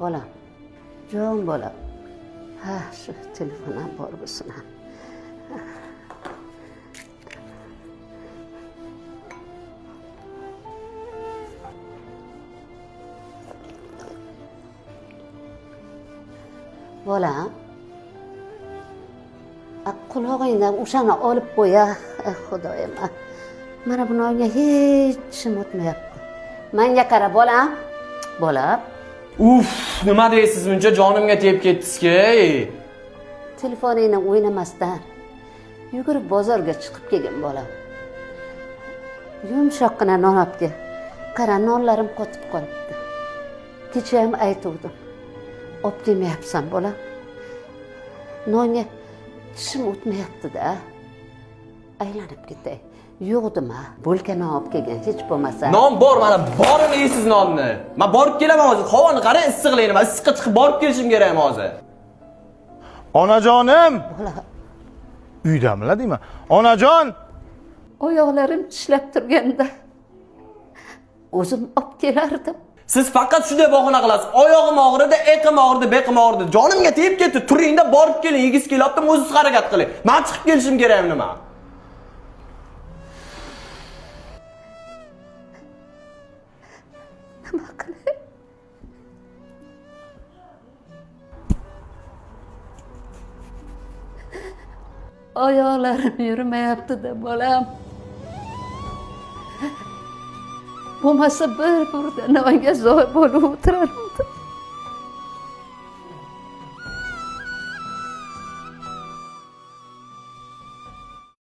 bolam. Jon bolam. Ha, shu telefon ham bor bo'lsin. Bolam. Qulog'ingdan o'shani olib qo'ya. Xudoyim. Mana bunga hech ishim o'tmayapti. Menga qara bolam. Bolam. Uf, nima deysiz? Buncha jonimga tegib ketdingiz-ku. Telefoningni o'ynamasdan yugurib bozorga chiqib kelgan bolam. Yumshoqqina non olib kel. Qara, nonlarim qotib qolibdi. Kecha ham aytuvdim. Olib kelmayapsan bolam. Nonga tishim o'tmayapti-da. Aylanib ketay. Yo'qdimi? Bo'lka non olib kelgan hech bo'lmasa. Non bor, mana borini yeysiz nonni. Men borib kelaman hozir. Havoni qara, issiqligini. Men issiqqa chiqib borib kelishim kerak hozir. Onajonim. Bolam, Uydamilar deyman. Onajon. oyoqlarim tishlab turganda o'zim olib kelardim. Siz faqat shunday bahona qilasiz. Oyog'im og'ridi, eqim og'ridi, beqim og'ridi. Jonimga tegib ketdi. Turingda borib keling, yegiz kelyapti, o'zingiz harakat qiling. Men chiqib kelishim kerak nima? Nima qilay? Oyoqlarim yurmayapti-da bolam. Bo'lmasa bir burda nonga zo'r bo'lib o'tiraman.